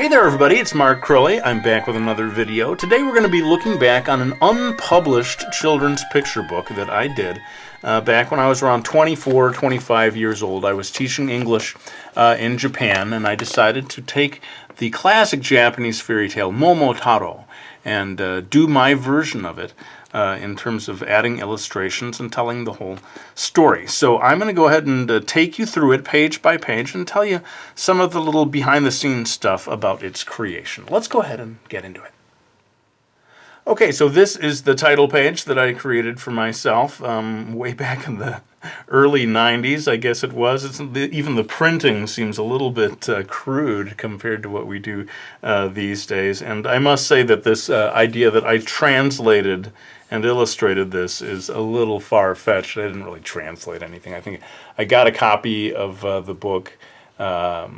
Hey there everybody, it's markcrilley. I'm back with another video. Today we're going to be looking back on an unpublished children's picture book that I did back when I was around 24, 25 years old. I was teaching English in Japan, and I decided to take the classic Japanese fairy tale Momotaro and do my version of it in terms of adding illustrations and telling the whole story. So I'm going to go ahead and take you through it page by page and tell you some of the little behind-the-scenes stuff about its creation. Let's go ahead and get into it. Okay, so this is the title page that I created for myself way back in the early 90s, I guess it was. Even the printing seems a little bit crude compared to what we do these days. And I must say that this idea that I translated and illustrated this is a little far-fetched. I didn't really translate anything. I think I got a copy of the book, a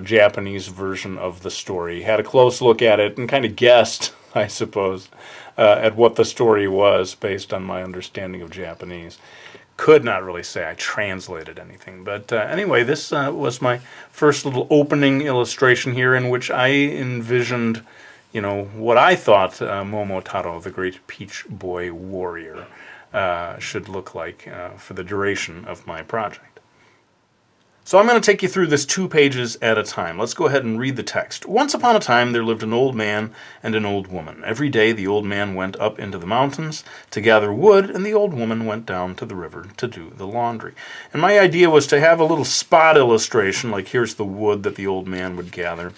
Japanese version of the story, had a close look at it, and kind of guessed, I suppose, at what the story was based on my understanding of Japanese. Could not really say I translated anything. But anyway, this was my first little opening illustration here in which I envisioned what I thought Momotaro, the great peach boy warrior, should look like for the duration of my project. So I'm going to take you through this 2 pages at a time. Let's go ahead and read the text. Once upon a time there lived an old man and an old woman. Every day the old man went up into the mountains to gather wood, and the old woman went down to the river to do the laundry. And my idea was to have a little spot illustration, like here's the wood that the old man would gather,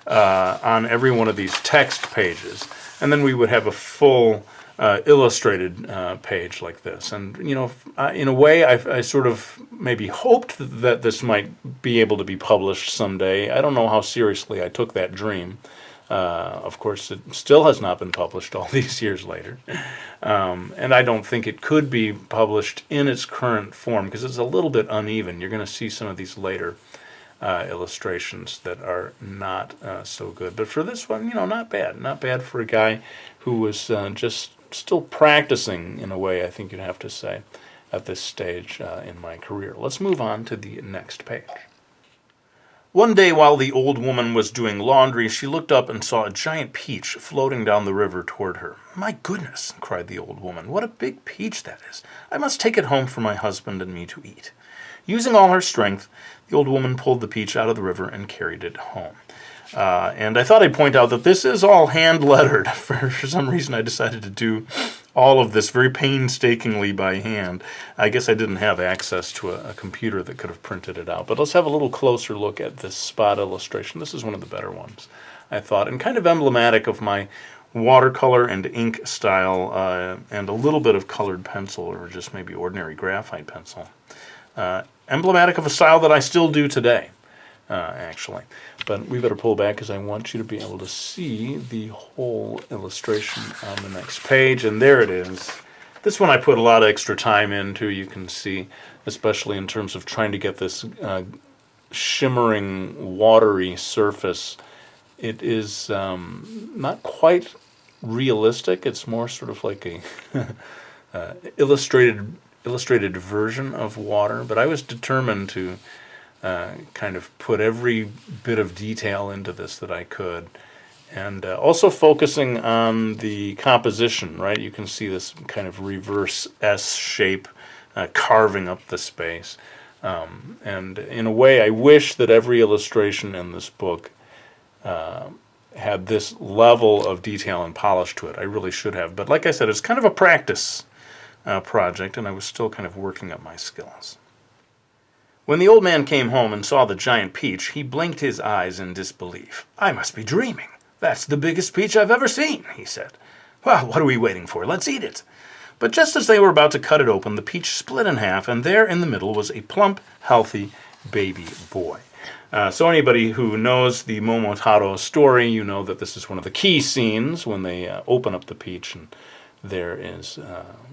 on every one of these text pages. And then we would have a full illustrated page like this. And, in a way, I sort of maybe hoped that this might be able to be published someday. I don't know how seriously I took that dream. Of course, it still has not been published all these years later. And I don't think it could be published in its current form because it's a little bit uneven. You're going to see some of these later illustrations that are not so good. But for this one, not bad. Not bad for a guy who was just still practicing, in a way, I think you'd have to say, at this stage in my career. Let's move on to the next page. One day while the old woman was doing laundry, she looked up and saw a giant peach floating down the river toward her. "My goodness," cried the old woman, "what a big peach that is. I must take it home for my husband and me to eat." Using all her strength, the old woman pulled the peach out of the river and carried it home. And I thought I'd point out that this is all hand-lettered. For some reason I decided to do all of this very painstakingly by hand. I guess I didn't have access to a computer that could have printed it out. But let's have a little closer look at this spot illustration. This is one of the better ones, I thought, and kind of emblematic of my watercolor and ink style, and a little bit of colored pencil, or just maybe ordinary graphite pencil. Emblematic of a style that I still do today, actually. But we better pull back because I want you to be able to see the whole illustration on the next page. And there it is. This one I put a lot of extra time into, you can see, especially in terms of trying to get this shimmering, watery surface. It is not quite realistic. It's more sort of like a illustrated version of water, but I was determined to kind of put every bit of detail into this that I could, and also focusing on the composition, right? You can see this kind of reverse S shape carving up the space, and in a way I wish that every illustration in this book had this level of detail and polish to it. I really should have, but like I said, it's kind of a practice project, and I was still kind of working up my skills. When the old man came home and saw the giant peach, he blinked his eyes in disbelief. "I must be dreaming. That's the biggest peach I've ever seen," he said. "Well, what are we waiting for? Let's eat it." But just as they were about to cut it open, the peach split in half, and there in the middle was a plump, healthy baby boy. So anybody who knows the Momotaro story, you know that this is one of the key scenes when they open up the peach, and there is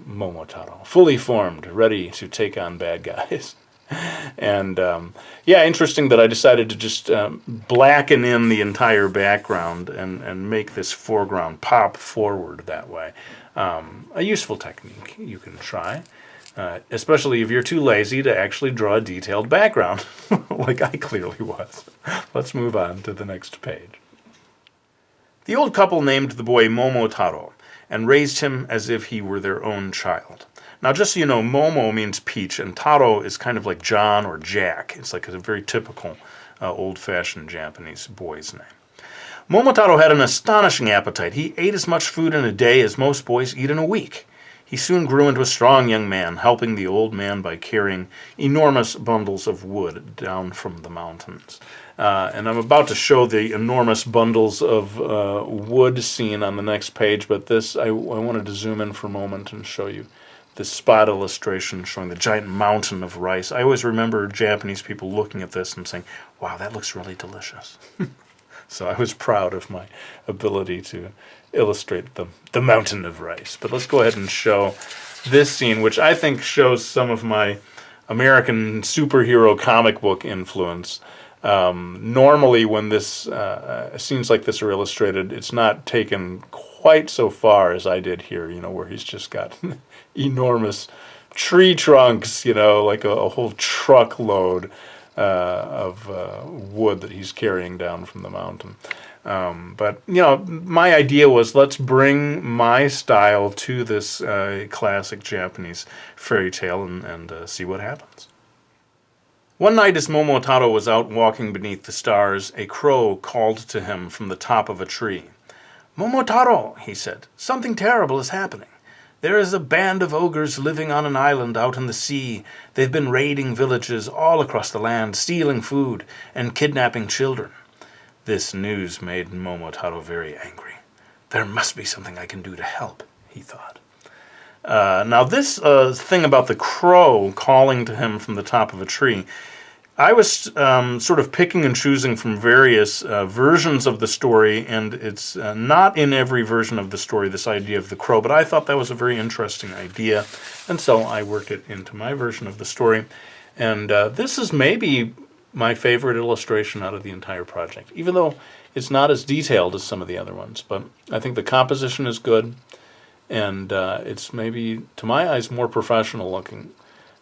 Momotaro, fully formed, ready to take on bad guys. And yeah, interesting that I decided to just blacken in the entire background and make this foreground pop forward that way. A useful technique you can try, especially if you're too lazy to actually draw a detailed background, like I clearly was. Let's move on to the next page. The old couple named the boy Momotaro and raised him as if he were their own child. Now, just so you know, Momo means peach, and Taro is kind of like John or Jack. It's like a very typical old-fashioned Japanese boy's name. Momotaro had an astonishing appetite. He ate as much food in a day as most boys eat in a week. He soon grew into a strong young man, helping the old man by carrying enormous bundles of wood down from the mountains. And I'm about to show the enormous bundles of wood seen on the next page, but this, I wanted to zoom in for a moment and show you this spot illustration showing the giant mountain of rice. I always remember Japanese people looking at this and saying, wow, that looks really delicious. So I was proud of my ability to illustrate the mountain of rice. But let's go ahead and show this scene, which I think shows some of my American superhero comic book influence. Normally when this scenes like this are illustrated, it's not taken quite so far as I did here, you know, where he's just got enormous tree trunks, you know, like a whole truckload of wood that he's carrying down from the mountain. But, you know, my idea was let's bring my style to this classic Japanese fairy tale and see what happens. One night as Momotaro was out walking beneath the stars, a crow called to him from the top of a tree. "Momotaro," he said, "something terrible is happening. There is a band of ogres living on an island out in the sea. They've been raiding villages all across the land, stealing food, and kidnapping children." This news made Momotaro very angry. There must be something I can do to help, he thought. Now this thing about the crow calling to him from the top of a tree, I was sort of picking and choosing from various versions of the story, and it's not in every version of the story, this idea of the crow, but I thought that was a very interesting idea, and so I worked it into my version of the story. And this is maybe my favorite illustration out of the entire project, even though it's not as detailed as some of the other ones. But I think the composition is good, and it's maybe, to my eyes, more professional looking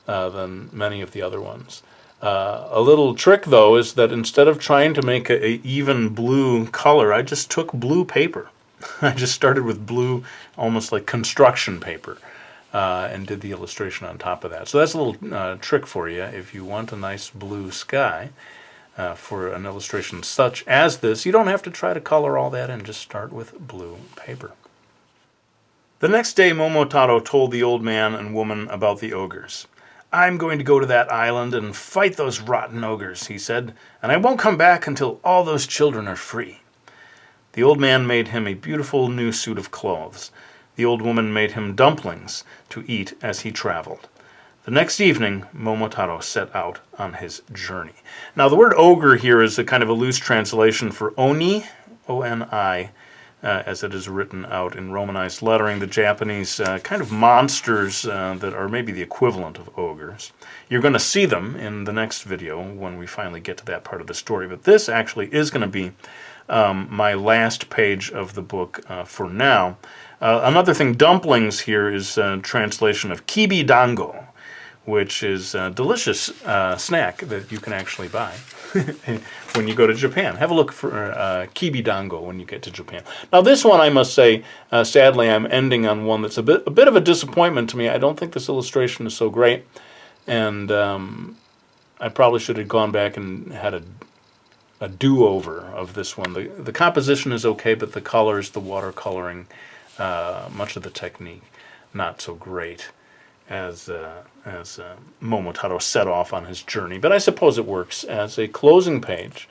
than many of the other ones. A little trick, though, is that instead of trying to make a even blue color, I just took blue paper. I just started with blue, almost like construction paper, and did the illustration on top of that. So that's a little trick for you. If you want a nice blue sky for an illustration such as this, you don't have to try to color all that in. Just start with blue paper. The next day, Momotaro told the old man and woman about the ogres. "I'm going to go to that island and fight those rotten ogres," he said, "and I won't come back until all those children are free." The old man made him a beautiful new suit of clothes. The old woman made him dumplings to eat as he traveled. The next evening, Momotaro set out on his journey. Now, the word ogre here is a kind of a loose translation for oni, O-N-I, as it is written out in Romanized lettering, the Japanese kind of monsters that are maybe the equivalent of ogres. You're going to see them in the next video when we finally get to that part of the story, but this actually is going to be my last page of the book for now. Another thing, dumplings here is a translation of Kibi-Dango, which is a delicious snack that you can actually buy when you go to Japan. Have a look for Kibi-Dango when you get to Japan. Now this one, I must say, sadly, I'm ending on one that's a bit of a disappointment to me. I don't think this illustration is so great, and I probably should have gone back and had a do-over of this one. The composition is okay, but the colors, the watercoloring, much of the technique, not so great as Momotaro set off on his journey. But I suppose it works as a closing page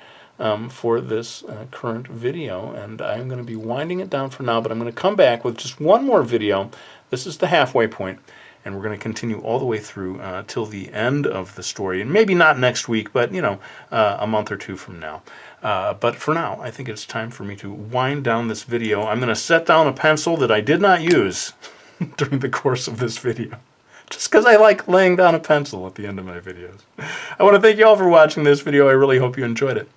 for this current video, and I'm going to be winding it down for now, but I'm going to come back with just one more video. This is the halfway point, and we're going to continue all the way through till the end of the story, and maybe not next week, but, you know, a month or two from now. But for now, I think it's time for me to wind down this video. I'm going to set down a pencil that I did not use during the course of this video, just because I like laying down a pencil at the end of my videos. I want to thank you all for watching this video. I really hope you enjoyed it.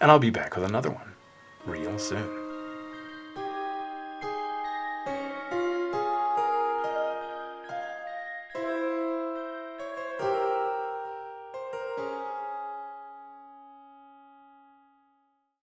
And I'll be back with another one real soon.